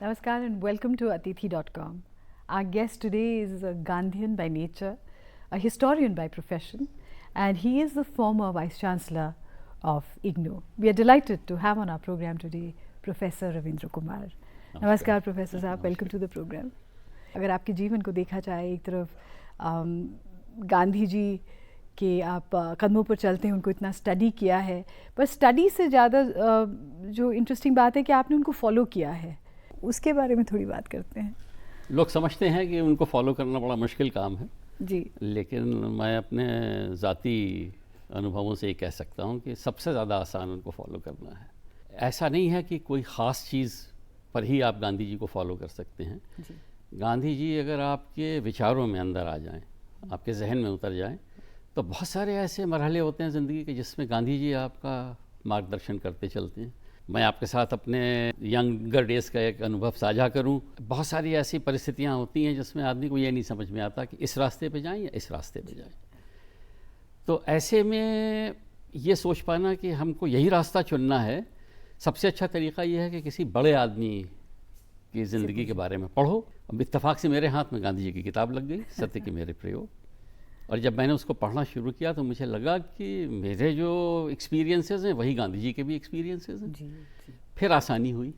Namaskar and welcome to Atithi.com. Our guest today is a Gandhian by nature, a historian by profession, and he is the former Vice Chancellor of IGNOU. We are delighted to have on our program today Professor Ravindra Kumar. Namaskar Professor Saab, welcome to the program. अगर आपके जीवन को देखा जाए, एक तरफ गांधी जी कि आप कदमों पर चलते हैं, उनको इतना स्टडी किया है, पर स्टडी से ज़्यादा जो इंटरेस्टिंग बात है कि आपने उनको फॉलो किया है, उसके बारे में थोड़ी बात करते हैं। लोग समझते हैं कि उनको फॉलो करना बड़ा मुश्किल काम है जी, लेकिन मैं अपने ज़ाती अनुभवों से ये कह सकता हूँ कि सबसे ज़्यादा आसान उनको फॉलो करना है। ऐसा नहीं है कि कोई ख़ास चीज़ पर ही आप गांधी जी को फॉलो कर सकते हैं। गांधी जी अगर आपके विचारों में अंदर आ जाएं, आपके जहन में उतर जाएं, तो बहुत सारे ऐसे मरहले होते हैं ज़िंदगी के जिसमें गांधी जी आपका मार्गदर्शन करते चलते हैं। मैं आपके साथ अपने यंगर डेज़ का एक अनुभव साझा करूं। बहुत सारी ऐसी परिस्थितियां होती हैं जिसमें आदमी को ये नहीं समझ में आता कि इस रास्ते पे जाएं या इस रास्ते पे जाएं। तो ऐसे में ये सोच पाना कि हमको यही रास्ता चुनना है, सबसे अच्छा तरीक़ा ये है कि किसी बड़े आदमी की ज़िंदगी के बारे में पढ़ो। अब इत्तेफाक से मेरे हाथ में गांधी जी की किताब लग गई, सत्य के मेरे प्रयोग, और जब मैंने उसको पढ़ना शुरू किया तो मुझे लगा कि मेरे जो एक्सपीरियंसेस हैं वही गांधी जी के भी एक्सपीरियंसेस हैं। जी। फिर आसानी हुई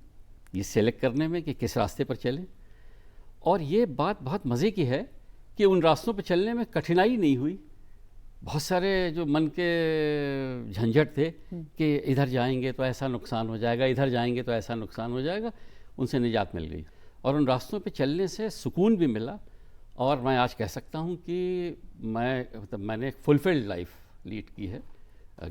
ये सेलेक्ट करने में कि किस रास्ते पर चलें, और ये बात बहुत मज़े की है कि उन रास्तों पर चलने में कठिनाई नहीं हुई। बहुत सारे जो मन के झंझट थे कि इधर जाएंगे तो ऐसा नुकसान हो जाएगा, इधर जाएंगे तो ऐसा नुकसान हो जाएगा, उनसे निजात मिल गई और उन रास्तों पे चलने से सुकून भी मिला। और मैं आज कह सकता हूँ कि मैंने एक फुलफिल्ड लाइफ लीड की है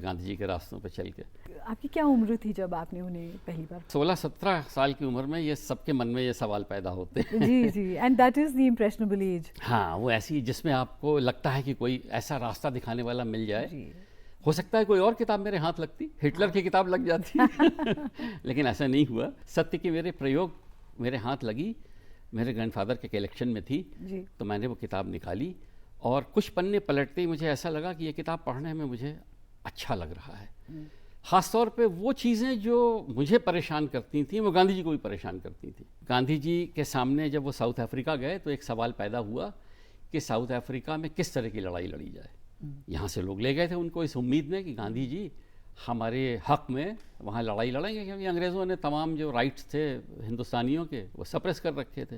गांधी जी के रास्तों पर चल के। आपकी क्या उम्र थी जब आपने उन्हें पहली बार? 16-17 साल की उम्र में ये सबके मन में ये सवाल पैदा होते हैं। जी जी, and that is the impressionable age. हाँ, वो ऐसी जिसमें आपको लगता है कि कोई ऐसा रास्ता दिखाने वाला मिल जाए। जी। हो सकता है कोई और किताब मेरे हाथ लगती, हिटलर की किताब लग जाती लेकिन ऐसा नहीं हुआ। सत्य के मेरे प्रयोग मेरे हाथ लगी, मेरे ग्रैंडफादर के कलेक्शन में थी जी। तो मैंने वो किताब निकाली और कुछ पन्ने पलटते ही मुझे ऐसा लगा कि ये किताब पढ़ने में मुझे अच्छा लग रहा है। ख़ास तौर पे वो चीज़ें जो मुझे परेशान करती थी वो गांधी जी को भी परेशान करती थी। गांधी जी के सामने जब वो साउथ अफ्रीका गए तो एक सवाल पैदा हुआ कि साउथ अफ्रीका में किस तरह की लड़ाई लड़ी जाए। यहाँ से लोग ले गए थे उनको इस उम्मीद में कि गांधी जी हमारे हक़ में वहाँ लड़ाई लड़ेंगे, क्योंकि अंग्रेज़ों ने तमाम जो राइट्स थे हिंदुस्तानियों के वो सप्रेस कर रखे थे।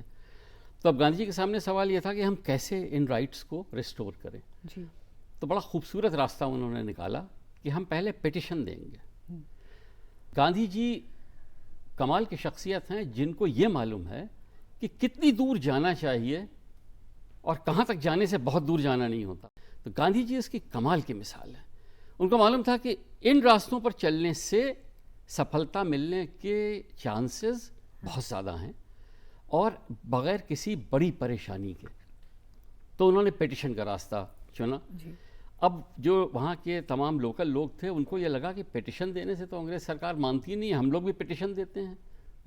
तो अब गांधी जी के सामने सवाल ये था कि हम कैसे इन राइट्स को रिस्टोर करें। जी। तो बड़ा खूबसूरत रास्ता उन्होंने निकाला कि हम पहले पिटिशन देंगे। गांधी जी कमाल की शख्सियत हैं जिनको ये मालूम है कि कितनी दूर जाना चाहिए और कहाँ तक जाने से बहुत दूर जाना नहीं होता। तो गांधी जी इसकी कमाल की मिसाल है। उनको मालूम था कि इन रास्तों पर चलने से सफलता मिलने के चांसेस बहुत ज़्यादा हैं और बग़ैर किसी बड़ी परेशानी के। तो उन्होंने पिटिशन का रास्ता चुना। जी। अब जो वहाँ के तमाम लोकल लोग थे उनको ये लगा कि पिटिशन देने से तो अंग्रेज़ सरकार मानती नहीं है, हम लोग भी पिटिशन देते हैं,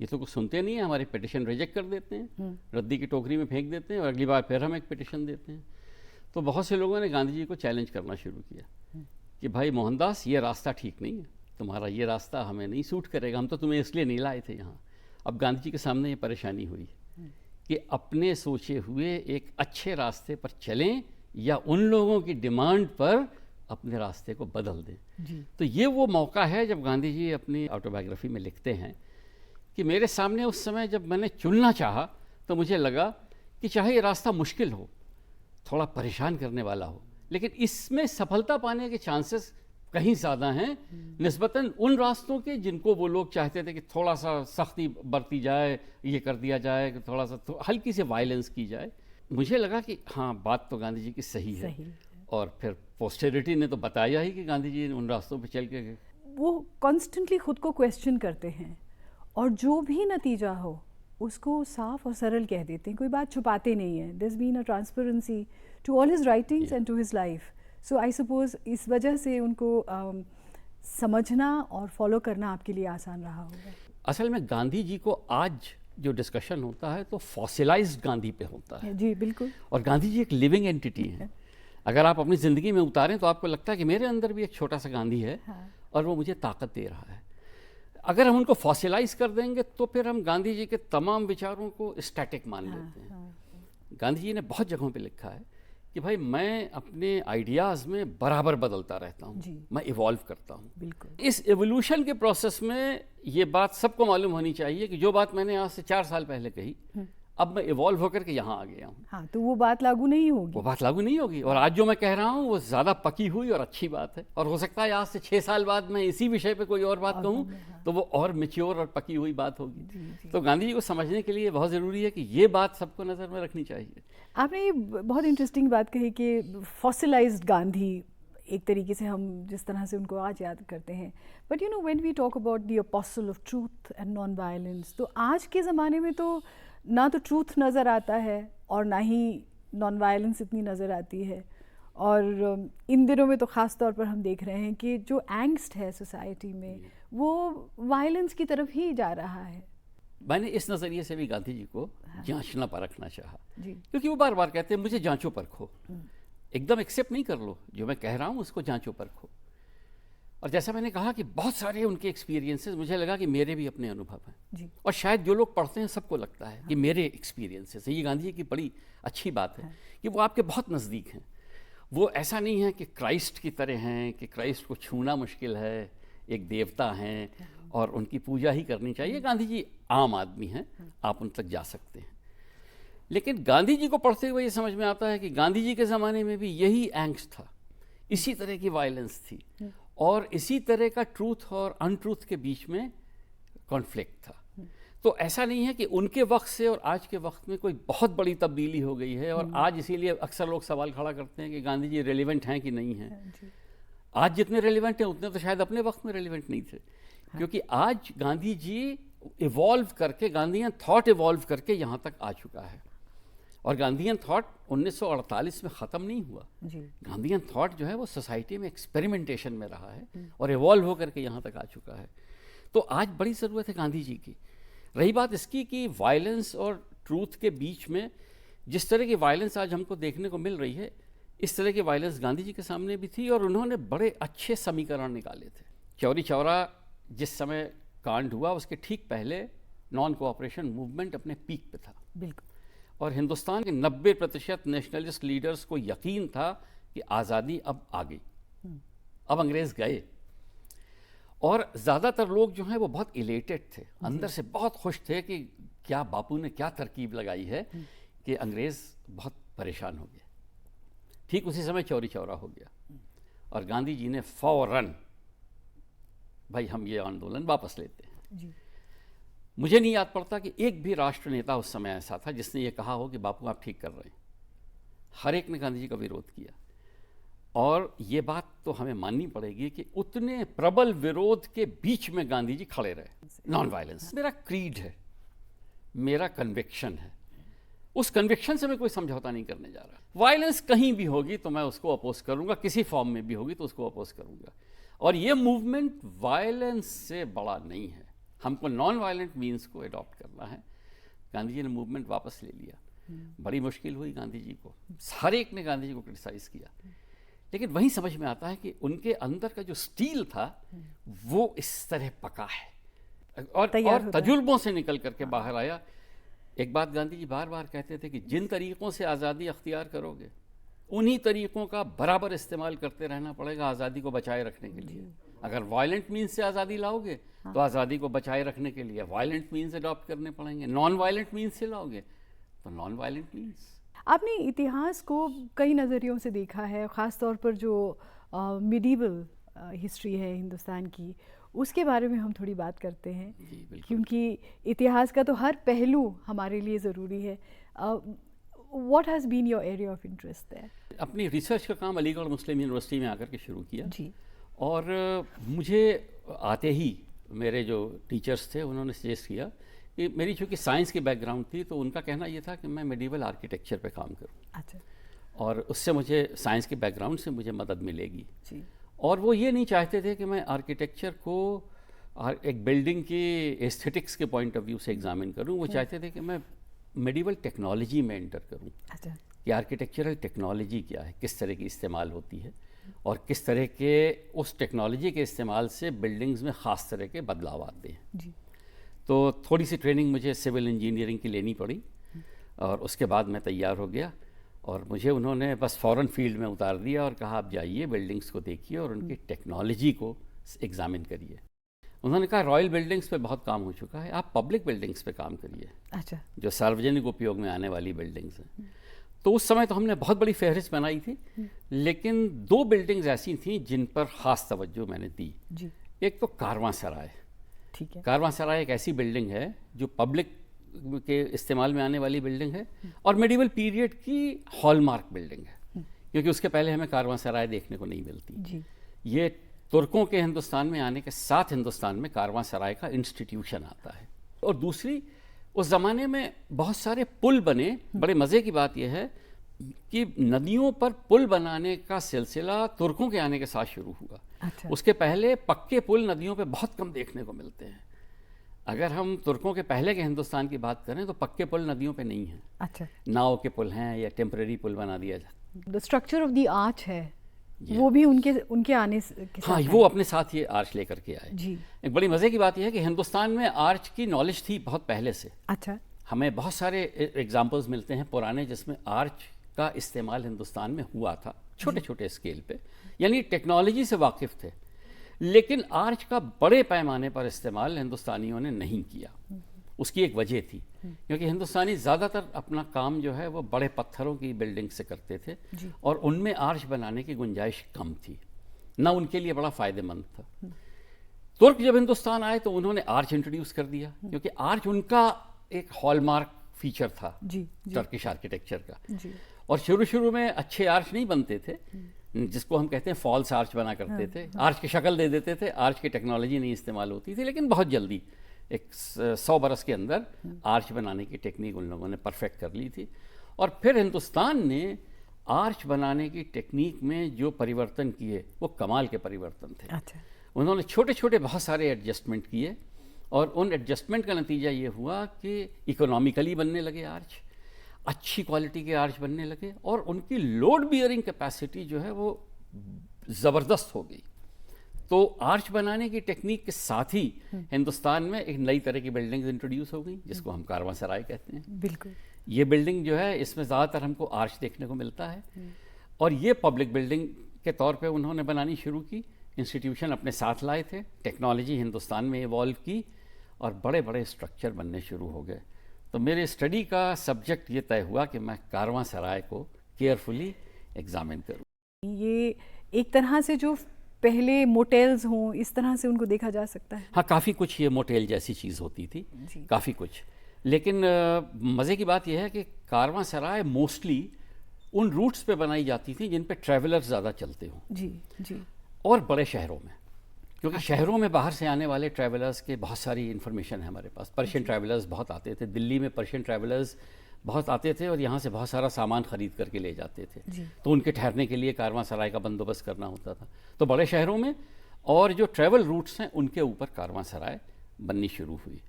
ये तो कुछ सुनते नहीं है, हमारे पिटिशन रिजेक्ट कर देते हैं, रद्दी की टोकरी में फेंक देते हैं और अगली बार फिर हम एक पिटिशन देते हैं। तो बहुत से लोगों ने गांधी जी को चैलेंज करना शुरू किया कि भाई मोहनदास, ये रास्ता ठीक नहीं है, तुम्हारा ये रास्ता हमें नहीं सूट करेगा, हम तो तुम्हें इसलिए नहीं लाए थे यहाँ। अब गांधी जी के सामने ये परेशानी हुई कि अपने सोचे हुए एक अच्छे रास्ते पर चलें या उन लोगों की डिमांड पर अपने रास्ते को बदल दें। जी। तो ये वो मौका है जब गांधी जी अपनी ऑटोबायोग्राफी में लिखते हैं कि मेरे सामने उस समय जब मैंने चुनना चाहा तो मुझे लगा कि चाहे ये रास्ता मुश्किल हो, थोड़ा परेशान करने वाला हो, लेकिन इसमें सफलता पाने के चांसेस कहीं ज़्यादा हैं निस्बतन उन रास्तों के जिनको वो लोग चाहते थे कि थोड़ा सा सख्ती बरती जाए, ये कर दिया जाए, कि थोड़ा सा हल्की से वायलेंस की जाए। मुझे लगा कि हाँ, बात तो गांधी जी की सही है। और फिर पोस्टेरिटी ने तो बताया ही कि गांधी जी उन रास्तों पे चल के वो कॉन्स्टेंटली खुद को क्वेश्चन करते हैं और जो भी नतीजा हो उसको साफ और सरल कह देते हैं, कोई बात छुपाते नहीं हैं। There has been a transparency to all his writings and to his life. So I suppose इस वजह से उनको समझना और फॉलो करना आपके लिए आसान रहा होगा। असल में गांधी जी को आज जो डिस्कशन होता है तो फॉसिलाइज्ड गांधी पे होता है। जी बिल्कुल। और गांधी जी एक लिविंग एंटिटी है। अगर आप अपनी ज़िंदगी में उतारें तो आपको लगता है कि मेरे अंदर भी एक छोटा सा गांधी है। हाँ। और वो मुझे ताकत दे रहा है। अगर हम उनको फॉसिलाइज कर देंगे तो फिर हम गांधी जी के तमाम विचारों को स्टैटिक मान लेते हैं। गांधी जी ने बहुत जगहों पे लिखा है कि भाई मैं अपने आइडियाज़ में बराबर बदलता रहता हूँ, मैं इवॉल्व करता हूँ। बिल्कुल। इस एवोल्यूशन के प्रोसेस में ये बात सबको मालूम होनी चाहिए कि जो बात मैंने आज से 4 साल पहले कही, अब मैं इवॉल्व होकर के यहाँ आ गया हूँ। हाँ, तो वो बात लागू नहीं होगी। वो बात लागू नहीं होगी। और आज जो मैं कह रहा हूँ वो ज़्यादा पकी हुई और अच्छी बात है। और हो सकता है आज से 6 साल बाद मैं इसी विषय पे कोई और बात कहूँ तो वो और मैच्योर और पकी हुई बात होगी। तो गांधी जी को समझने के लिए बहुत ज़रूरी है कि ये बात सबको नज़र में रखनी चाहिए। आपने ये बहुत इंटरेस्टिंग बात कही कि फॉसिलाइज्ड गांधी, एक तरीके से हम जिस तरह से उनको आज याद करते हैं, but you know when we talk about the apostle of truth and non violence, तो आज के ज़माने में तो ना तो ट्रूथ नज़र आता है और ना ही नॉन वायलेंस इतनी नज़र आती है। और इन दिनों में तो ख़ास तौर पर हम देख रहे हैं कि जो एंग्स्ट है सोसाइटी में वो वायलेंस की तरफ ही जा रहा है। मैंने इस नज़रिए से भी गांधी जी को जांचना परखना चाहा, क्योंकि वो बार बार कहते हैं मुझे जांचो परखो, एकदम एक्सेप्ट नहीं कर लो, जो मैं कह रहा हूँ उसको जांचो परखो। और जैसा मैंने कहा कि बहुत सारे उनके एक्सपीरियंसेस, मुझे लगा कि मेरे भी अपने अनुभव हैं और शायद जो लोग पढ़ते हैं सबको लगता है कि मेरे एक्सपीरियंसेस हैं। ये गांधी जी की बड़ी अच्छी बात है कि वो आपके बहुत नज़दीक हैं। वो ऐसा नहीं है कि क्राइस्ट की तरह हैं कि क्राइस्ट को छूना मुश्किल है, एक देवता हैं और उनकी पूजा ही करनी चाहिए। गांधी जी आम आदमी हैं, आप उन तक जा सकते हैं। लेकिन गांधी जी को पढ़ते हुए ये समझ में आता है कि गांधी जी के ज़माने में भी यही एंग्स्ट था, इसी तरह की वायलेंस थी और इसी तरह का ट्रूथ और अनट्रूथ के बीच में कॉन्फ्लिक्ट था। तो ऐसा नहीं है कि उनके वक्त से और आज के वक्त में कोई बहुत बड़ी तब्दीली हो गई है। और आज इसीलिए अक्सर लोग सवाल खड़ा करते हैं कि गांधी जी रेलिवेंट हैं कि नहीं हैं। आज जितने रेलिवेंट हैं उतने तो शायद अपने वक्त में रेलिवेंट नहीं थे, क्योंकि आज गांधी जी इवॉल्व करके, गांधीयन थॉट इवॉल्व करके यहाँ तक आ चुका है। और गांधीयन थॉट 1948 में ख़त्म नहीं हुआ। गांधीयन थॉट जो है वो सोसाइटी में एक्सपेरिमेंटेशन में रहा है और इवॉल्व होकर के यहाँ तक आ चुका है। तो आज बड़ी ज़रूरत है गांधी जी की। रही बात इसकी कि वायलेंस और ट्रूथ के बीच में जिस तरह की वायलेंस आज हमको देखने को मिल रही है, इस तरह की वायलेंस गांधी जी के सामने भी थी और उन्होंने बड़े अच्छे समीकरण निकाले थे। चौरी चौरा जिस समय कांड हुआ उसके ठीक पहले नॉन कोऑपरेशन मूवमेंट अपने पीक पे था। बिल्कुल। और हिंदुस्तान के 90% नेशनलिस्ट लीडर्स को यकीन था कि आज़ादी अब आ गई, अब अंग्रेज़ गए। और ज़्यादातर लोग जो हैं वो बहुत इलेटेड थे, अंदर से बहुत खुश थे कि क्या बापू ने क्या तरकीब लगाई है कि अंग्रेज़ बहुत परेशान हो गए। ठीक उसी समय चौरी चौरा हो गया और गांधी जी ने फौरन, भाई हम ये आंदोलन वापस लेते हैं। मुझे नहीं याद पड़ता कि एक भी राष्ट्र नेता उस समय ऐसा था जिसने ये कहा हो कि बापू आप ठीक कर रहे हैं। हर एक ने गांधी जी का विरोध किया। और ये बात तो हमें माननी पड़ेगी कि उतने प्रबल विरोध के बीच में गांधी जी खड़े रहे। नॉन वायलेंस मेरा क्रीड है, मेरा कन्विक्शन है, उस कन्विक्शन से मैं कोई समझौता नहीं करने जा रहा। वायलेंस कहीं भी होगी तो मैं उसको अपोज करूंगा, किसी फॉर्म में भी होगी तो उसको अपोज करूंगा। और ये मूवमेंट वायलेंस से बड़ा नहीं है, हमको नॉन वायलेंट मीन्स को अडॉप्ट करना है। गांधी जी ने मूवमेंट वापस ले लिया। बड़ी मुश्किल हुई गांधी जी को, हर एक ने गांधी जी को क्रिटिसाइज किया, लेकिन वहीं समझ में आता है कि उनके अंदर का जो स्टील था वो इस तरह पका है और तजुर्बों से निकल करके बाहर आया। एक बात गांधी जी बार बार कहते थे कि जिन तरीक़ों से आज़ादी अख्तियार करोगे उन्हीं तरीक़ों का बराबर इस्तेमाल करते रहना पड़ेगा आज़ादी को बचाए रखने के लिए। अगर वायलेंट मीन्स से आज़ादी लाओगे तो आज़ादी को बचाए रखने के लिए वायलेंट मीन्स अडॉप्ट करने पड़ेंगे। नॉन वायलेंट मीन्स से लाओगे तो नॉन वायलेंट मीन्स। आपने इतिहास को कई नज़रियों से देखा है, ख़ास तौर पर जो मिडीवल हिस्ट्री है हिंदुस्तान की, उसके बारे में हम थोड़ी बात करते हैं, क्योंकि इतिहास का तो हर पहलू हमारे लिए ज़रूरी है। What has been your area of interest there? अपनी रिसर्च का काम अलीगढ़ मुस्लिम यूनिवर्सिटी में आकर के शुरू किया जी। और मुझे आते ही मेरे जो टीचर्स थे उन्होंने सजेस्ट किया कि मेरी चूँकि साइंस की बैकग्राउंड थी तो उनका कहना ये था कि मैं मेडिवल आर्किटेक्चर पे काम करूँ। अच्छा। और उससे मुझे साइंस के बैकग्राउंड से मुझे मदद मिलेगी जी। और वो ये नहीं चाहते थे कि मैं आर्किटेक्चर को एक बिल्डिंग की एस्थेटिक्स के पॉइंट ऑफ व्यू से एग्जामिन करूँ, वो चाहते थे कि मैं मेडिवल टेक्नोलॉजी में एंटर करूँ। अच्छा। कि आर्किटेक्चरल टेक्नोलॉजी क्या है, किस तरह की इस्तेमाल होती है। और किस तरह के उस टेक्नोलॉजी के इस्तेमाल से बिल्डिंग्स में ख़ास तरह के बदलाव आते हैं। जी। तो थोड़ी सी ट्रेनिंग मुझे सिविल इंजीनियरिंग की लेनी पड़ी और उसके बाद मैं तैयार हो गया और मुझे उन्होंने बस फ़ौरन फील्ड में उतार दिया और कहा आप जाइए बिल्डिंग्स को देखिए और उनकी टेक्नोलॉजी को एग्ज़ामिन करिए। उन्होंने कहा रॉयल बिल्डिंग्स पे बहुत काम हो चुका है, आप पब्लिक बिल्डिंग्स पे काम करिए। अच्छा। जो सार्वजनिक उपयोग में आने वाली बिल्डिंग्स हैं। तो उस समय तो हमने बहुत बड़ी फहरिस्त बनाई थी, लेकिन 2 बिल्डिंग्स ऐसी थीं जिन पर ख़ास तवज्जो मैंने दी। जी। एक तो कारवां सराय। ठीक है। कारवां सराय एक ऐसी बिल्डिंग है जो पब्लिक के इस्तेमाल में आने वाली बिल्डिंग है और मेडिवल पीरियड की हॉलमार्क बिल्डिंग है, क्योंकि उसके पहले हमें कारवां सराय देखने को नहीं मिलती। जी। ये तुर्कों के हिंदुस्तान में आने के साथ हिंदुस्तान में कारवां सराय का इंस्टीट्यूशन आता है। और दूसरी, उस ज़माने में बहुत सारे पुल बने। बड़े मज़े की बात यह है कि नदियों पर पुल बनाने का सिलसिला तुर्कों के आने के साथ शुरू हुआ। अच्छा। उसके पहले पक्के पुल नदियों पे बहुत कम देखने को मिलते हैं। अगर हम तुर्कों के पहले के हिंदुस्तान की बात करें तो पक्के पुल नदियों पे नहीं हैं। अच्छा। नाव के पुल हैं या टेम्परेरी पुल बना दिया जाता। The structure of the arch है, वो भी उनके आने के साथ हाँ, है। वो अपने साथ ये आर्च लेकर के आए। जी। एक बड़ी मज़े की बात यह है कि हिंदुस्तान में आर्च की नॉलेज थी बहुत पहले से। अच्छा। हमें बहुत सारे एग्जाम्पल्स मिलते हैं पुराने जिसमें आर्च का इस्तेमाल हिंदुस्तान में हुआ था, छोटे छोटे स्केल पे, यानी टेक्नोलॉजी से वाकिफ़ थे। लेकिन आर्च का बड़े पैमाने पर इस्तेमाल हिंदुस्तानियों ने नहीं किया। उसकी एक वजह थी, क्योंकि हिंदुस्तानी ज़्यादातर अपना काम जो है वो बड़े पत्थरों की बिल्डिंग से करते थे और उनमें आर्च बनाने की गुंजाइश कम थी, ना उनके लिए बड़ा फ़ायदेमंद था। तुर्क जब हिंदुस्तान आए तो उन्होंने आर्च इंट्रोड्यूस कर दिया, क्योंकि आर्च उनका एक हॉलमार्क फीचर था टर्किश आर्किटेक्चर का। जी। और शुरू शुरू में अच्छे आर्च नहीं बनते थे, जिसको हम कहते हैं फॉल्स आर्च बना करते थे। आर्च की शक्ल दे देते थे, आर्च की टेक्नोलॉजी नहीं इस्तेमाल होती थी, लेकिन बहुत जल्दी एक 100 बरस के अंदर आर्च बनाने की टेक्निक उन लोगों ने परफेक्ट कर ली थी। और फिर हिंदुस्तान ने आर्च बनाने की टेक्निक में जो परिवर्तन किए वो कमाल के परिवर्तन थे। अच्छा। उन्होंने छोटे छोटे बहुत सारे एडजस्टमेंट किए और उन एडजस्टमेंट का नतीजा ये हुआ कि इकोनॉमिकली बनने लगे आर्च, अच्छी क्वालिटी के आर्च बनने लगे और उनकी लोड बियरिंग कैपेसिटी जो है वो ज़बरदस्त हो गई। तो आर्च बनाने की टेक्निक के साथ ही हिंदुस्तान में एक नई तरह की बिल्डिंग्स इंट्रोड्यूस हो गई, जिसको हम कारवां सराय कहते हैं। बिल्कुल। ये बिल्डिंग जो है इसमें ज़्यादातर हमको आर्च देखने को मिलता है और ये पब्लिक बिल्डिंग के तौर पे उन्होंने बनानी शुरू की। इंस्टीट्यूशन अपने साथ लाए थे, टेक्नोलॉजी हिंदुस्तान में इवॉल्व की और बड़े बड़े स्ट्रक्चर बनने शुरू हो गए। तो मेरे स्टडी का सब्जेक्ट ये तय हुआ कि मैं कारवां सराय को केयरफुली एग्जामिन करूँ। ये एक तरह से जो पहले मोटेल्स हों, इस तरह से उनको देखा जा सकता है। हाँ, काफ़ी कुछ ये मोटेल जैसी चीज़ होती थी, काफ़ी कुछ। लेकिन मज़े की बात यह है कि कारवां सराय मोस्टली उन रूट्स पे बनाई जाती थी जिन पे ट्रैवलर्स ज़्यादा चलते हों। जी जी। और बड़े शहरों में, क्योंकि शहरों में बाहर से आने वाले ट्रैवलर्स के बहुत सारी इन्फॉर्मेशन है हमारे पास। पर्शियन ट्रैवलर्स बहुत आते थे, दिल्ली में पर्शियन ट्रैवलर्स बहुत आते थे और यहाँ से बहुत सारा सामान ख़रीद करके ले जाते थे। तो उनके ठहरने के लिए कारवां सराय का बंदोबस्त करना होता था। तो बड़े शहरों में और जो ट्रैवल रूट्स हैं उनके ऊपर कारवां सराय बननी शुरू हुई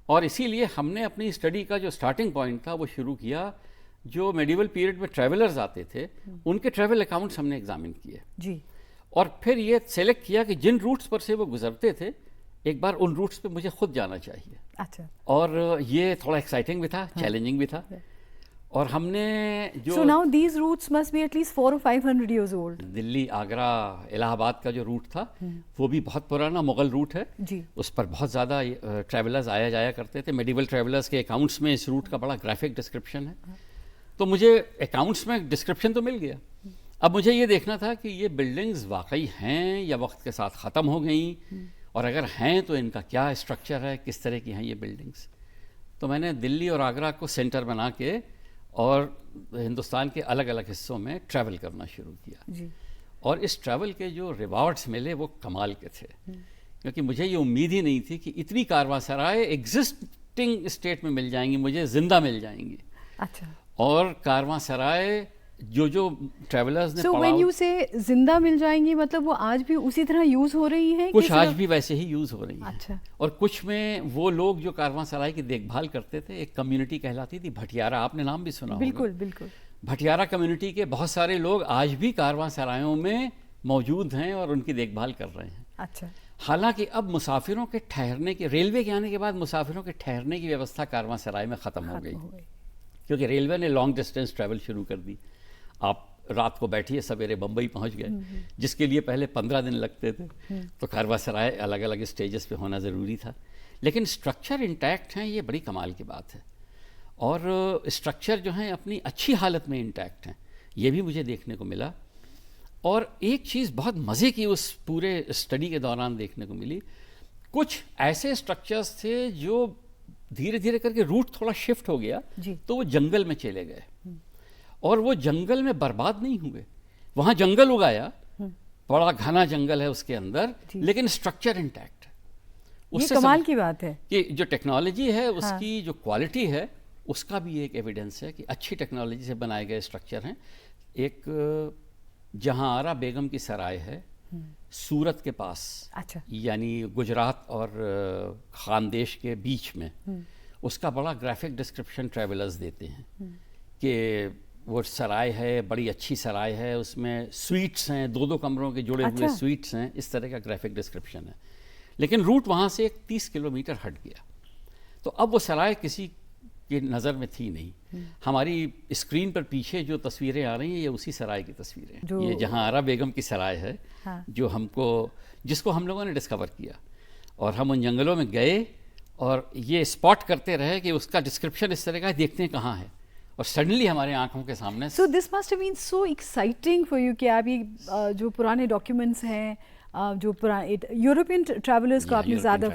और इसीलिए हमने अपनी स्टडी का जो स्टार्टिंग पॉइंट था वो शुरू किया। जो मेडिवल पीरियड में ट्रैवलर्स आते थे उनके ट्रैवल अकाउंट्स हमने एग्जामिन किए जी। और फिर ये सेलेक्ट किया कि जिन रूट्स पर से वो गुजरते थे एक बार उन रूट्स पे मुझे खुद जाना चाहिए। अच्छा। और ये थोड़ा एक्साइटिंग भी था, चैलेंजिंग भी था। और हमने जो So now these routes must be at least 400 or 500 years old. Delhi, Agra, Allahabad का जो रूट था वो भी बहुत पुराना मुग़ल रूट है जी। उस पर बहुत ज़्यादा ट्रैवलर्स आया जाया करते थे। मेडिवल ट्रैवलर्स के अकाउंट्स में इस रूट का बड़ा ग्राफिक डिस्क्रिप्शन है। तो मुझे अकाउंट्स में डिस्क्रिप्शन तो मिल गया, अब मुझे ये देखना था कि ये बिल्डिंग्स वाकई हैं या वक्त के साथ ख़त्म हो गई, और अगर हैं तो इनका क्या स्ट्रक्चर है, किस तरह की हैं ये बिल्डिंग्स। तो मैंने दिल्ली और आगरा को सेंटर बना के और हिंदुस्तान के अलग अलग हिस्सों में ट्रैवल करना शुरू किया जी। और इस ट्रैवल के जो रिवार्ड्स मिले वो कमाल के थे, क्योंकि मुझे ये उम्मीद ही नहीं थी कि इतनी कारवां सराय एग्जिस्टिंग स्टेट में मिल जाएंगी, मुझे ज़िंदा मिल जाएंगी। अच्छा। और कारवां सराय जो ट्रैवलर्स ने व्हेन यू से जिंदा मिल जाएंगी, मतलब वो आज भी उसी तरह यूज हो रही है? कुछ आज भी वैसे ही यूज हो रही है। अच्छा। और कुछ में वो लोग जो कारवां सराय की देखभाल करते थे, एक कम्युनिटी कहलाती थी भटियारा, आपने नाम भी सुना होगा। बिल्कुल बिल्कुल। भटियारा कम्युनिटी के बहुत सारे लोग आज भी कारवां सरायों में मौजूद हैं और उनकी देखभाल कर रहे हैं। अच्छा। हालांकि अब मुसाफिरों के ठहरने के, रेलवे के आने के बाद मुसाफिरों के ठहरने की व्यवस्था कारवांसराय में ख़त्म हो गई, क्योंकि रेलवे ने लॉन्ग डिस्टेंस ट्रैवल शुरू कर दी। आप रात को बैठिए, सवेरे बम्बई पहुंच गए, जिसके लिए पहले 15 दिन लगते थे। तो कारवांसराय अलग अलग स्टेजेस पे होना ज़रूरी था, लेकिन स्ट्रक्चर इंटैक्ट हैं, ये बड़ी कमाल की बात है। और स्ट्रक्चर जो हैं अपनी अच्छी हालत में इंटैक्ट हैं, ये भी मुझे देखने को मिला। और एक चीज़ बहुत मज़े की उस पूरे स्टडी के दौरान देखने को मिली, कुछ ऐसे स्ट्रक्चर्स थे जो धीरे धीरे करके रूट थोड़ा शिफ्ट हो गया, तो वो जंगल में चले गए, और वो जंगल में बर्बाद नहीं हुए। वहाँ जंगल उगाया, बड़ा घना जंगल है उसके अंदर, लेकिन स्ट्रक्चर इंटैक्ट है। उससे कमाल की बात है कि जो टेक्नोलॉजी है उसकी जो क्वालिटी है, उसका भी एक एविडेंस है कि अच्छी टेक्नोलॉजी से बनाए गए स्ट्रक्चर हैं। एक जहांआरा बेगम की सराय है सूरत के पास, अच्छा, यानी गुजरात और खानदेश के बीच में, उसका बड़ा ग्राफिक डिस्क्रिप्शन ट्रैवलर्स देते हैं कि वो सराय है, बड़ी अच्छी सराय है, उसमें स्वीट्स हैं, 2-2 कमरों के जुड़े हुए स्वीट्स हैं, इस तरह का ग्राफिक डिस्क्रिप्शन है। लेकिन रूट वहाँ से 30 किलोमीटर हट गया, तो अब वो सराय किसी की नज़र में थी नहीं। हमारी स्क्रीन पर पीछे जो तस्वीरें आ रही हैं, ये उसी सराय की तस्वीरें हैं। ये जहांआरा बेगम की सराय है, जो जिसको हम लोगों ने डिस्कवर किया, और हम उन जंगलों में गए और ये स्पॉट करते रहे कि उसका डिस्क्रिप्शन इस तरह का, देखते हैं कहाँ है, और सडनली हमारे आंखों के सामने। So this must have been so exciting for you कि आप ये जो पुराने डॉक्यूमेंट्स हैं, जो पुराने यूरोपियन ट्रैवलर्स को आपने ज़्यादा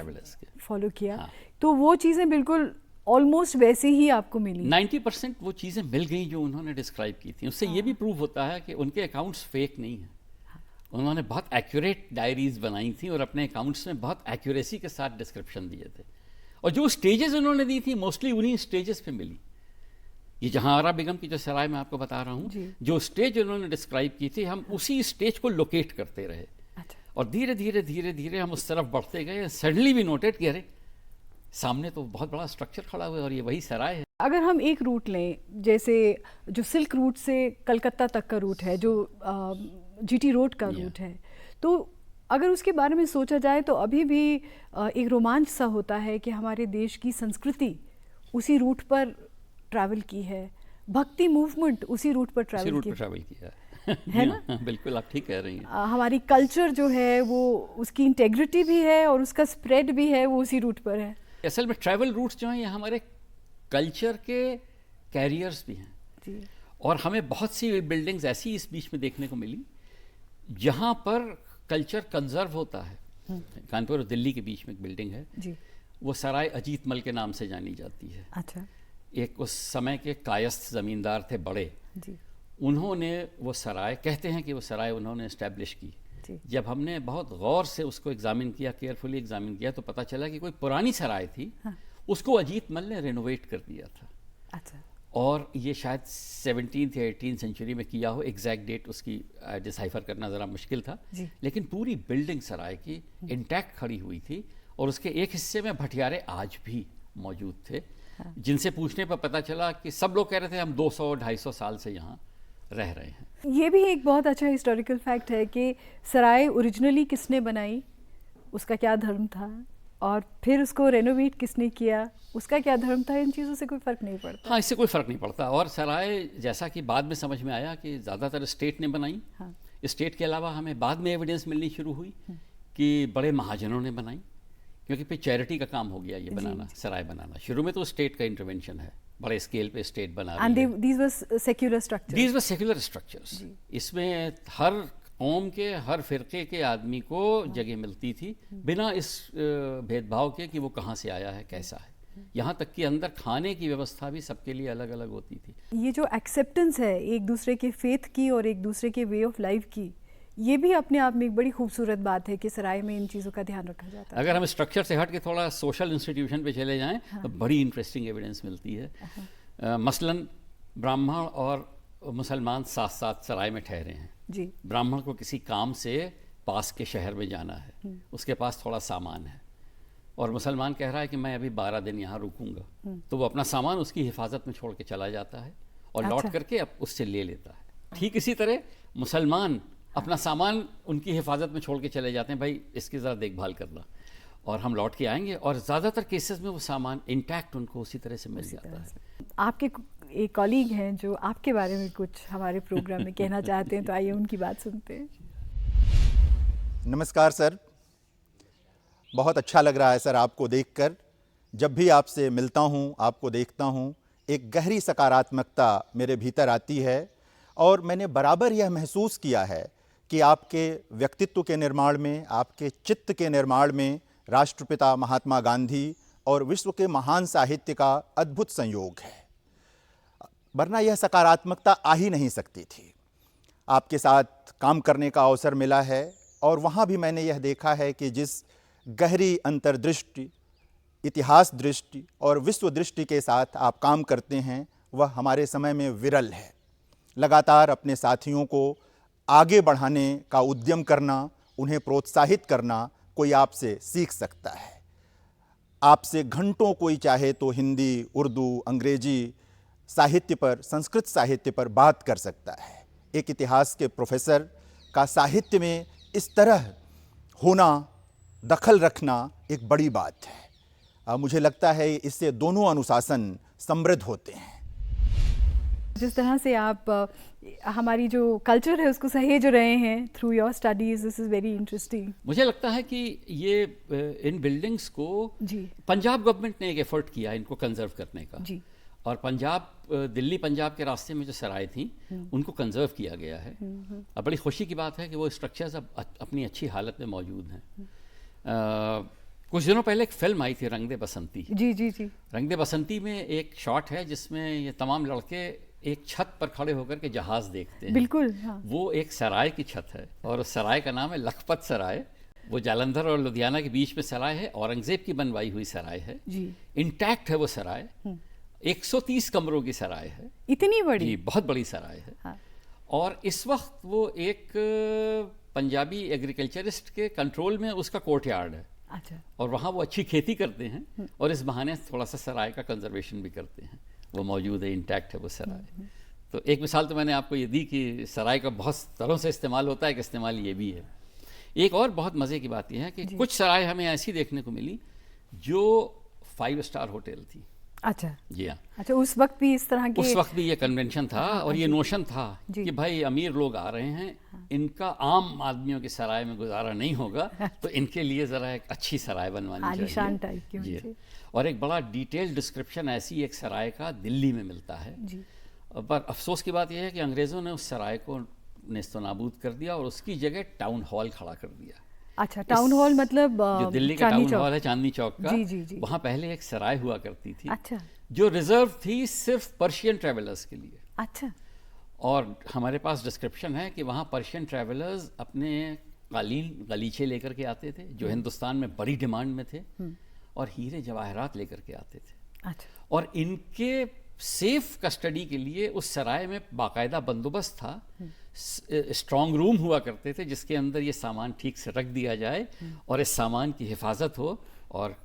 फॉलो किया, तो वो चीज़ें बिल्कुल ऑलमोस्ट वैसे ही आपको मिली। 90% वो चीज़ें मिल गई जो उन्होंने डिस्क्राइब की थी। उससे ये भी प्रूव होता है कि उनके अकाउंट्स फेक नहीं हैं। उन्होंने बहुत एक्यूरेट डायरीज बनाई थी और अपने अकाउंट्स में बहुत एक्यूरेसी के साथ डिस्क्रिप्शन दिए थे, और जो स्टेजेस उन्होंने दी थी मोस्टली उन्हीं स्टेजेस पे मिली। ये जहांआरा बेगम की जो सराय मैं आपको बता रहा हूँ, जो स्टेज उन्होंने डिस्क्राइब की थी, हम उसी स्टेज को लोकेट करते रहे। और धीरे धीरे धीरे धीरे हम उस तरफ बढ़ते गए। सडनली भी नोटेड कि अरे सामने तो बहुत बड़ा स्ट्रक्चर खड़ा हुआ है, और ये वही सराय है। अगर हम एक रूट लें, जैसे जो सिल्क रूट से कलकत्ता तक का रूट है, जो जीटी रोड का रूट है, तो अगर उसके बारे में सोचा जाए तो अभी भी एक रोमांच सा होता है कि हमारे देश की संस्कृति उसी रूट पर ट्रैवल की है, भक्ति मूवमेंट उसी रूट पर ट्रैवल किया है ना? बिल्कुल, आप ठीक कह रही हैं। हमारी कल्चर जो है वो, उसकी इंटेग्रिटी भी है और उसका स्प्रेड भी है, वो उसी रूट पर है। असल में ट्रैवल रूट्स जो हैं ये हमारे कल्चर के कैरियर्स भी हैं जी। और हमें बहुत सी बिल्डिंग्स ऐसी इस बीच में देखने को मिली जहाँ पर कल्चर कंजर्व होता है। कानपुर और दिल्ली के बीच में एक बिल्डिंग है जी, वो सराय अजीत मल के नाम से जानी जाती है। अच्छा। एक उस समय के कायस्थ ज़मींदार थे बड़े जी, उन्होंने वो सराय, कहते हैं कि वो सराय उन्होंने इस्टेब्लिश की। जब हमने बहुत गौर से उसको एग्जामिन किया, केयरफुली एग्जामिन किया, तो पता चला कि कोई पुरानी सराय थी, उसको अजीत मल ने रेनोवेट कर दिया था। अच्छा। और ये शायद 17th या 18th सेंचुरी में किया हो, एग्जैक्ट डेट उसकी डिसाइफर करना ज़रा मुश्किल था, लेकिन पूरी बिल्डिंग सराय की इंटैक्ट खड़ी हुई थी, और उसके एक हिस्से में भटियारे आज भी मौजूद थे, जिनसे पूछने पर पता चला कि सब लोग कह रहे थे हम 200-250 साल से यहाँ रह रहे हैं। ये भी एक बहुत अच्छा हिस्टोरिकल फैक्ट है कि सराय ओरिजिनली किसने बनाई, उसका क्या धर्म था, और फिर उसको रेनोवेट किसने किया, उसका क्या धर्म था। इन चीज़ों से कोई फ़र्क नहीं पड़ता। हाँ, इससे कोई फ़र्क नहीं पड़ता। और सराय, जैसा कि बाद में समझ में आया कि ज़्यादातर स्टेट ने बनाई। हाँ। स्टेट के अलावा हमें बाद में एविडेंस मिलनी शुरू हुई कि बड़े महाजनों ने बनाई, क्योंकि फिर चैरिटी का काम हो गया ये बनाना, सराय बनाना। शुरू में तो स्टेट का इंटरवेंशन है, बड़े स्केल पे स्टेट बना रही है। These were secular structures. These were secular structures. इसमें हर कौम के, हर फिरके के आदमी को जगह मिलती थी, बिना इस भेदभाव के कि वो कहाँ से आया है, कैसा है। यहाँ तक कि अंदर खाने की व्यवस्था भी सबके लिए अलग अलग होती थी। ये जो एक्सेप्टेंस है एक दूसरे के फेथ की और एक दूसरे के वे ऑफ लाइफ की, ये भी अपने आप में एक बड़ी खूबसूरत बात है कि सराय में इन चीज़ों का ध्यान रखा जाता है। अगर हम स्ट्रक्चर से हट के थोड़ा सोशल इंस्टीट्यूशन पे चले जाएं, तो बड़ी इंटरेस्टिंग एविडेंस मिलती है। मसलन ब्राह्मण और मुसलमान साथ साथ सराय में ठहरे हैं जी। ब्राह्मण को किसी काम से पास के शहर में जाना है, उसके पास थोड़ा सामान है, और मुसलमान कह रहा है कि मैं अभी 12 दिन यहाँ रुकूंगा, तो वो अपना सामान उसकी हिफाजत में छोड़ के चला जाता है और लौट करके अब उससे ले लेता है। ठीक इसी तरह मुसलमान अपना सामान उनकी हिफाजत में छोड़ के चले जाते हैं, भाई इसकी ज़रा देखभाल करना, और हम लौट के आएंगे, और ज़्यादातर केसेस में वो सामान इंटैक्ट उनको उसी तरह से मिल जाता है। आपके एक कॉलीग हैं जो आपके बारे में कुछ हमारे प्रोग्राम में कहना चाहते हैं, तो आइए उनकी बात सुनते हैं। नमस्कार सर, बहुत अच्छा लग रहा है सर आपको देखकर। जब भी आपसे मिलता हूँ, आपको देखता हूँ, एक गहरी सकारात्मकता मेरे भीतर आती है, और मैंने बराबर यह महसूस किया है कि आपके व्यक्तित्व के निर्माण में, आपके चित्त के निर्माण में राष्ट्रपिता महात्मा गांधी और विश्व के महान साहित्य का अद्भुत संयोग है, वरना यह सकारात्मकता आ ही नहीं सकती थी। आपके साथ काम करने का अवसर मिला है, और वहाँ भी मैंने यह देखा है कि जिस गहरी अंतर्दृष्टि, इतिहास दृष्टि और विश्व दृष्टि के साथ आप काम करते हैं, वह हमारे समय में विरल है। लगातार अपने साथियों को आगे बढ़ाने का उद्यम करना, उन्हें प्रोत्साहित करना, कोई आपसे सीख सकता है। आपसे घंटों कोई चाहे तो हिंदी, उर्दू, अंग्रेजी साहित्य पर, संस्कृत साहित्य पर बात कर सकता है। एक इतिहास के प्रोफेसर का साहित्य में इस तरह होना, दखल रखना एक बड़ी बात है। मुझे लगता है इससे दोनों अनुशासन समृद्ध होते हैं। जिस तरह से आप हमारी जो कल्चर है उसको सहेज रहे हैं through your studies, this is very interesting. मुझे लगता है कि ये इन बिल्डिंग्स को जी, पंजाब गवर्नमेंट ने एक एफर्ट किया इनको कंजर्व करने का, जी, और पंजाब, दिल्ली पंजाब के रास्ते में जो सराय थी उनको कंजर्व किया गया है। अब बड़ी खुशी की बात है कि वो स्ट्रक्चर्स अब अपनी अच्छी हालत में मौजूद हैं। कुछ दिनों पहले एक फिल्म आई थी, रंग दे बसंती। जी, जी, जी। रंग दे बसंती में एक शॉट है जिसमें ये तमाम लड़के एक छत पर खड़े होकर के जहाज देखते हैं। बिल्कुल, हाँ। वो एक सराय की छत है, और उस सराय का नाम है लखपत सराय। वो जालंधर और लुधियाना के बीच में सराय है, औरंगजेब की बनवाई हुई सराय है। जी। इंटैक्ट है वो सराय। 130 कमरों की सराय है। इतनी बड़ी? जी, बहुत बड़ी सराय है। हाँ। और इस वक्त वो एक पंजाबी एग्रीकल्चरिस्ट के कंट्रोल में उसका कोर्टयार्ड है। अच्छा। और वहाँ वो अच्छी खेती करते हैं, और इस बहाने थोड़ा सा सराय का कंजर्वेशन भी करते हैं। वो मौजूद है, इंटैक्ट है वो सराय। तो एक मिसाल तो मैंने आपको ये दी कि सराय का बहुत तरह से इस्तेमाल होता है, कि इस्तेमाल ये भी है। एक और बहुत मज़े की बात यह है कि कुछ सराय हमें ऐसी देखने को मिली जो 5 स्टार होटल थी। अच्छा। जी हाँ। अच्छा, उस वक्त भी इस तरह के, उस वक्त भी ये कन्वेंशन था, और ये नोशन था कि भाई अमीर लोग आ रहे हैं, इनका आम आदमियों की सराय में गुजारा नहीं होगा, तो इनके लिए ज़रा एक अच्छी सराय बनवानी आलीशान चाहिए। टाइप की होनी चाहिए। और एक बड़ा डिटेल डिस्क्रिप्शन ऐसी एक सराय का दिल्ली में मिलता है। जी। पर अफसोस की बात यह है कि अंग्रेज़ों ने उस सराय को नेस्तो नाबूद कर दिया, और उसकी जगह टाउन हॉल खड़ा कर दिया। अच्छा, टाउन हॉल मतलब जो दिल्ली का टाउन हॉल है चांदनी चौक का, जी, जी, जी। वहाँ पहले एक सराय हुआ करती थी। अच्छा। जो रिजर्व थी सिर्फ पर्शियन ट्रैवलर्स के लिए। अच्छा। और हमारे पास डिस्क्रिप्शन है कि वहाँ पर्शियन ट्रैवलर्स अपने कालीन गलीचे लेकर के आते थे, जो हिंदुस्तान में बड़ी डिमांड में थे, और हीरे जवाहरात लेकर के आते थे। अच्छा। और इनके सेफ कस्टडी के लिए उस सराय में बाकायदा बंदोबस्त था। स्ट्रॉन्ग रूम हुआ करते थे जिसके अंदर ये सामान ठीक से रख दिया जाए, और इस सामान की हिफाजत हो, और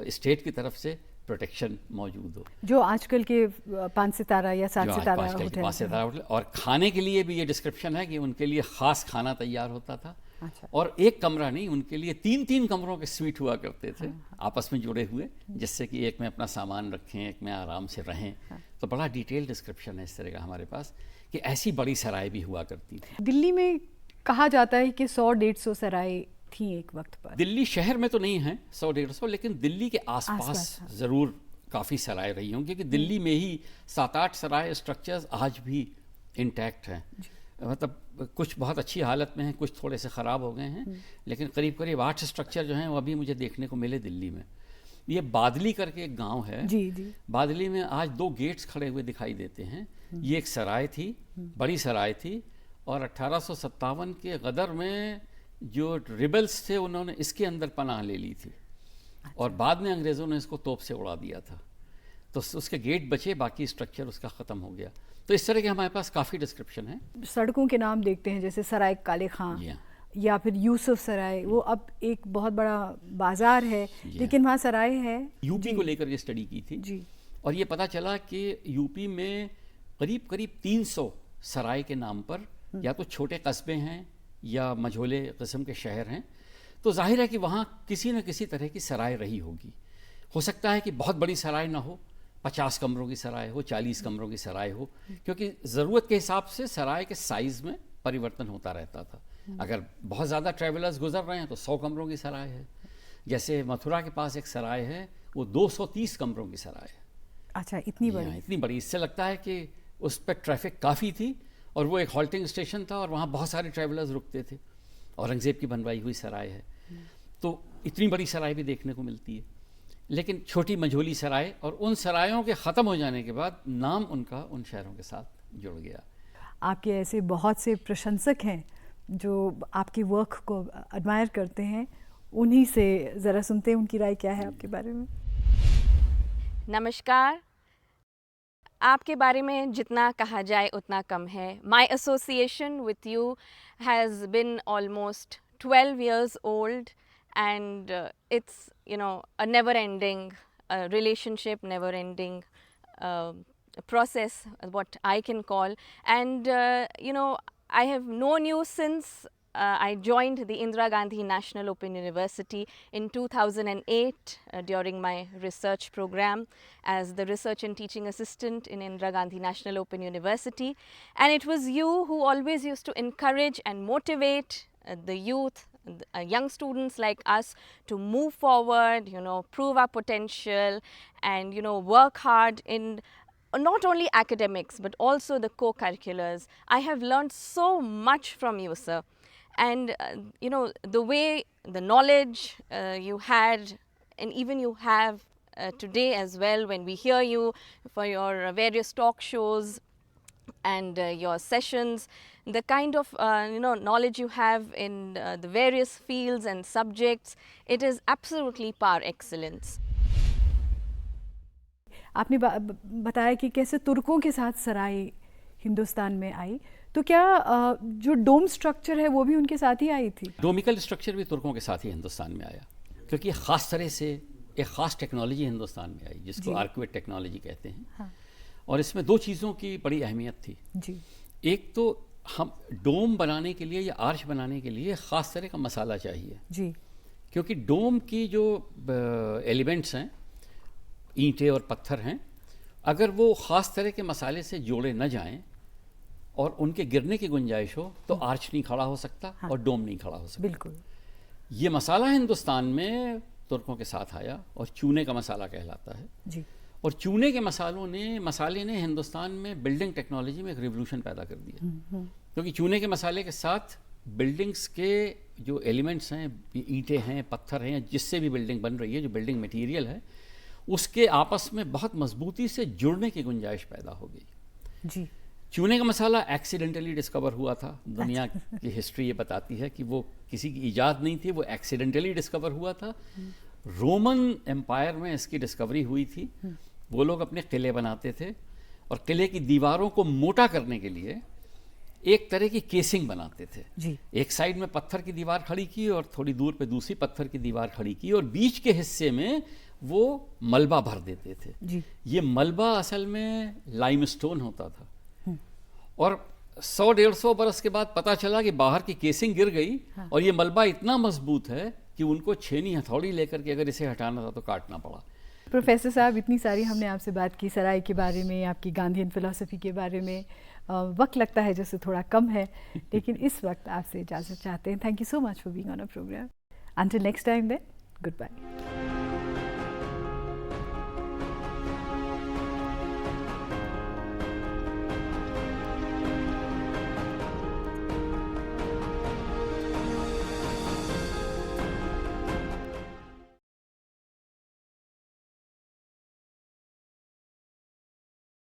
स्टेट की तरफ से प्रोटेक्शन मौजूद हो। जो आजकल के 5 सितारा या 7 सितारा होटल। 5 सितारा होटल। और खाने के लिए भी ये डिस्क्रिप्शन है कि उनके लिए ख़ास खाना तैयार होता था। अच्छा। और एक कमरा नहीं, उनके लिए 3-3 कमरों के स्वीट हुआ करते थे, आपस में जुड़े हुए, जिससे कि एक में अपना सामान रखें, एक में आराम से रहें। तो बड़ा डिटेल डिस्क्रिप्शन है इस तरह का हमारे पास, कि ऐसी बड़ी सराय भी हुआ करती थी। दिल्ली में कहा जाता है कि 100-150 सराय थी एक वक्त पर। दिल्ली शहर में तो नहीं है 100-150, लेकिन दिल्ली के आसपास ज़रूर काफ़ी सराय रही होंगी, क्योंकि दिल्ली में ही 7-8 सराय स्ट्रक्चर्स आज भी इंटैक्ट हैं। मतलब कुछ बहुत अच्छी हालत में हैं, कुछ थोड़े से ख़राब हो गए हैं, लेकिन करीब करीब 8 स्ट्रक्चर जो हैं वो अभी मुझे देखने को मिले दिल्ली में। ये बादली करके एक गांव है। जी, जी। बादली में आज 2 गेट्स खड़े हुए दिखाई देते हैं। ये एक सराय थी, बड़ी सराय थी, और 1857 के गदर में जो रिबल्स थे उन्होंने इसके अंदर पनाह ले ली थी। और बाद में अंग्रेज़ों ने इसको तोप से उड़ा दिया था, तो उसके गेट बचे, बाकी स्ट्रक्चर उसका ख़त्म हो गया। तो इस तरह के हमारे पास काफ़ी डिस्क्रिप्शन है। सड़कों के नाम देखते हैं, जैसे सराय काले खां या फिर यूसुफ सराय, वो अब एक बहुत बड़ा बाजार है, लेकिन वहाँ सराय है। यूपी को लेकर ये स्टडी की थी जी। और ये पता चला कि यूपी में करीब करीब 300 सराय के नाम पर या तो छोटे कस्बे हैं या मझोले किस्म के शहर हैं, तो जाहिर है कि वहाँ किसी न किसी तरह की सराय रही होगी। हो सकता है कि बहुत बड़ी सराय ना हो, 50 कमरों की सराय हो, 40 कमरों की सराय हो, क्योंकि ज़रूरत के हिसाब से सराय के साइज़ में परिवर्तन होता रहता था। अगर बहुत ज़्यादा ट्रैवलर्स गुजर रहे हैं तो 100 कमरों की सराय है। जैसे मथुरा के पास एक सराय है, वो 230 कमरों की सराय है। अच्छा, इतनी बड़ी? इतनी बड़ी। इससे लगता है कि उस पर ट्रैफिक काफ़ी थी और वो एक हॉल्टिंग स्टेशन था और वहाँ बहुत सारे ट्रैवलर्स रुकते थे। औरंगज़ेब की बनवाई हुई सराय है, तो इतनी बड़ी सराय भी देखने को मिलती है। लेकिन छोटी मझोली सराय, और उन सरायों के ख़त्म हो जाने के बाद नाम उनका उन शहरों के साथ जुड़ गया। आपके ऐसे बहुत से प्रशंसक हैं जो आपके वर्क को एडमायर करते हैं, उन्हीं से ज़रा सुनते हैं उनकी राय क्या है आपके बारे में। नमस्कार। आपके बारे में जितना कहा जाए उतना कम है। My association with you has been almost 12 years old, and it's, you know, a never ending relationship, never ending process, what I can call. And you know, I have known you since I joined the Indira Gandhi National Open University in 2008 during my research program as the research and teaching assistant in Indira Gandhi National Open University. And it was you who always used to encourage and motivate the youth, young students like us, to move forward, you know, prove our potential, and, you know, work hard in not only academics but also the co-curriculars. I have learned so much from you, sir. And you know, the way, the knowledge you had, and even you have today as well, when we hear you for your various talk shows and your sessions, the kind of you know, knowledge you have in the various fields and subjects, it is absolutely par excellence. आपने बताया कि कैसे तुर्कों के साथ सराय हिंदुस्तान में आई, तो क्या जो डोम स्ट्रक्चर है वो भी उनके साथ ही आई थी? डोमिकल स्ट्रक्चर भी तुर्कों के साथ ही हिंदुस्तान में आया, क्योंकि ख़ास तरह से एक ख़ास टेक्नोलॉजी हिंदुस्तान में आई जिसको आर्क्वेट टेक्नोलॉजी कहते हैं। हाँ। और इसमें दो चीज़ों की बड़ी अहमियत थी जी। एक तो हम डोम बनाने के लिए या आर्च बनाने के लिए ख़ास तरह का मसाला चाहिए जी, क्योंकि डोम की जो एलिमेंट्स हैं, ईंटें और पत्थर हैं, अगर वो ख़ास तरह के मसाले से जोड़े न जाएं और उनके गिरने की गुंजाइश हो तो आर्च नहीं खड़ा हो सकता। हाँ। और डोम नहीं खड़ा हो सकता। बिल्कुल। ये मसाला हिंदुस्तान में तुर्कों के साथ आया और चूने का मसाला कहलाता है जी। और चूने के मसाले ने हिंदुस्तान में बिल्डिंग टेक्नोलॉजी में एक रिवोल्यूशन पैदा कर दिया, क्योंकि चूने के मसाले के साथ बिल्डिंग्स के जो एलिमेंट्स हैं, ईंटें हैं, पत्थर हैं, जिससे भी बिल्डिंग बन रही है, जो बिल्डिंग मटेरियल है, उसके आपस में बहुत मजबूती से जुड़ने की गुंजाइश पैदा हो गई जी। चूने का मसाला एक्सीडेंटली डिस्कवर हुआ था। दुनिया की हिस्ट्री ये बताती है कि वो किसी की इजाद नहीं थी, वो एक्सीडेंटली डिस्कवर हुआ था। रोमन एम्पायर में इसकी डिस्कवरी हुई थी। वो लोग अपने किले बनाते थे और किले की दीवारों को मोटा करने के लिए एक तरह की केसिंग बनाते थे जी। एक साइड में पत्थर की दीवार खड़ी की और थोड़ी दूर पे दूसरी पत्थर की दीवार खड़ी की और बीच के हिस्से में वो मलबा भर देते थे जी। ये मलबा असल में लाइमस्टोन होता था। और 100-150 बरस के बाद पता चला कि बाहर की केसिंग गिर गई। हाँ। और ये मलबा इतना मजबूत है कि उनको छेनी हथौड़ी लेकर के अगर इसे हटाना था तो काटना पड़ा। प्रोफेसर साहब, इतनी सारी हमने आपसे बात की सराय के बारे में, आपकी गांधीयन फिलॉसफी के बारे में। वक्त लगता है जैसे थोड़ा कम है, लेकिन इस वक्त आपसे इजाज़त चाहते हैं। Thank you so much for being on a program. Until next time then, good bye.